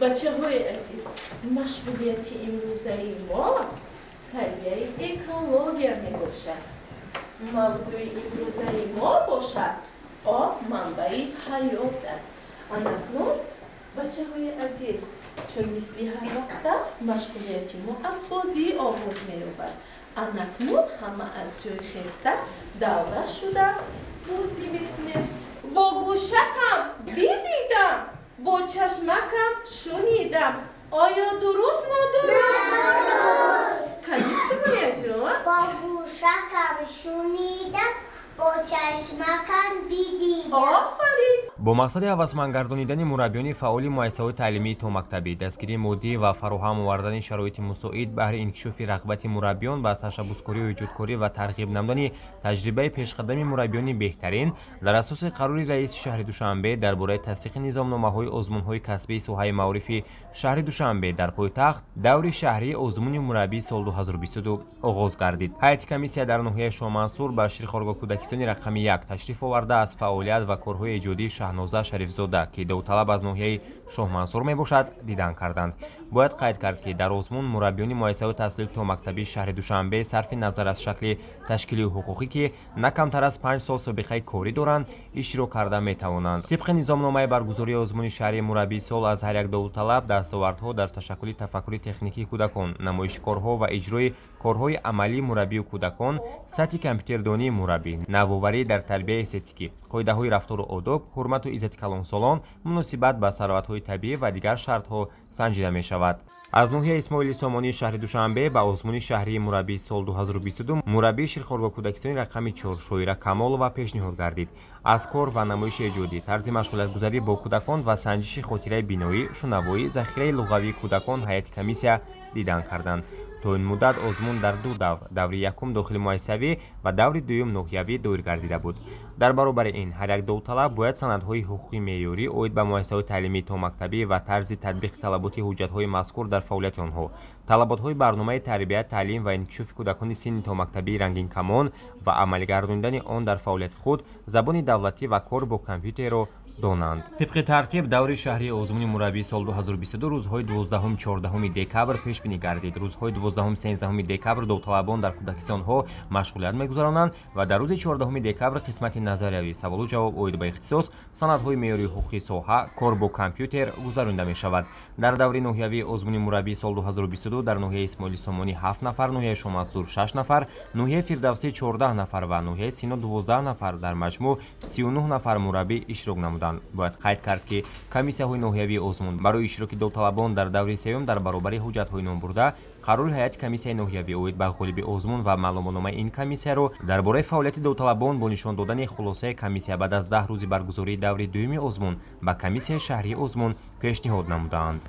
بچه‌های عزیز، مشغولیت امروزه ما تربیه اکولوژی میباشد. موضوع امروزه ما باشد آب منبع حیات است. اکنون بچه‌های عزیز، چون مثل هر وقت مشغولیت ما از بازی آغاز می‌یابد. اکنون همه از جای خسته دوره شده بازی می‌کنیم. با گوشکم دیدم، با چشمکم شنیدم. آیا درست ندارست؟ کلیسا جون؟ با گوشکم شنیدم، با چشمکم دیدم. آفرین. бо мақсади ҳавасмандгардонидани мураббиёни фаъоли муассисаҳои таълимии томактабӣ дастгирии моддӣ ва фароҳам овардани шароити мусоид баҳри инкишофи рағбати мураббиён ба ташаббускорӣ эҷодкорӣ ва тарғиб намудани таҷрибаи пешқадами мураббиёни беҳтарин дар асоси қарори раиси шаҳри душанбе дар бораи тасдиқи низомномаҳои озмунҳои касбии соҳаи маорифи шаҳри душанбе дар пойтахт даври шаҳрии озмуни мураббии соли 2022 оғоз гардид. ҳайати комиссия дар ноҳияи шоҳмансур ба ширхоргоҳ кӯдакистони рақами 1 ташриф оварда аз фаъолият ва корҳои эҷодии Шаҳноза Шарифзода ки давталаб аз ноҳияи Шоҳмансур мебошад дидан карданд. бояд қайд кард ки дар озмун мураббиёни муассисаҳои таҳсилоти томактабии шаҳри душанбе сарфи назар аз шакли ташкилии ҳуқуқӣ ки на камтар аз 5 сол собиқаи корӣ доранд иштирок карда метавонанд. тибқи низомномаи баргузории озмуни шаҳрии мураббии сол аз ҳар як давталаб дастовардҳо дар ташаккули тафаккури техникии кӯдакон, намоишкорҳо ва иҷрои корҳои амалии мураббию кӯдакон, сатҳи компютердонии мураббӣ, навоварӣ дар тарбияи эстетикӣ, қоидаҳои рафтору одоб, ҳурмату иззати калонсолон, муносибат ба сароатҳои табиӣ ва дигар шартҳо санҷида мешавад. аз ноҳияи Исмоили Сомонии шаҳри Душанбе ба озмуни шаҳрии мураббии сол 2022 мураббии ширхоргоҳ кӯдакистони рақами 4 Шоира Камолова пешниҳод гардид. аз кор ва намоиши эҷодӣ, тарзи машғулиятгузарӣ бо кӯдакон ва санҷиши хотираи биноӣ, шунавоӣ, захираи луғавии кӯдакон ҳайати комиссия дидан карданд. то ин муддат озмун дар ду давр, даври якум дохили муассисавӣ ва даври дуюм ноҳиявӣ доир гардида буд. дар баробари ин ҳар як довталаб бояд санадҳои ҳуқуқи меъёрӣ оид ба муассисаҳои таълимии томактабӣ ва тарзи татбиқи талаботи ҳуҷҷатҳои мазкур дар фаъолияти онҳо, талаботҳои барномаи тарбия, таълим ва инкишофи кӯдакони синни томактабии рангинкамон ва амалӣ гардонидани он дар фаъолияти худ забони давлатӣ ва кор бо компютерро донанд. тибқи тартиб даври шаҳрии озмуни мураббии соли 2022 рӯзҳои 12-14 декабр пешбинӣ гардид. рӯзҳои 12-13 декабр довталабон дар кӯдакистонҳо машғулият мегузаронанд ва дар рӯзи 14 декабр қисмати назариявӣ саволу ҷавоб оид ба ихтисос, санадҳои меъёрии ҳуқуқии соҳа, кор бо компютер гузаронида мешавад. дар даври ноҳиявии озмуни мураббии соли 2022 дар ноҳияи Исмоили Сомонӣ 7 нафар, ноҳияи Шоҳмансур 6 нафар, ноҳияи Фирдавсӣ 14 нафар ва ноҳияи Сино 12 нафар, дар маҷмӯъ 39 нафар мураббӣ иштирок намуданд. бояд қайд кард ки комиссияҳои ноҳиявии озмун барои иштироки довталабон дар даври сеюм дар баробари ҳуҷҷатҳои номбурда қарори ҳайати комиссияи ноҳиявӣ оид ба ғолиби озмун ва маълумотномаи ин комиссияро дар бораи фаъолияти довталабон бо нишон додани хулосаи комиссия баъд аз 10 рӯзи баргузории даври дуюми озмун ба комиссияи шаҳрии озмун пешниҳод намуданд.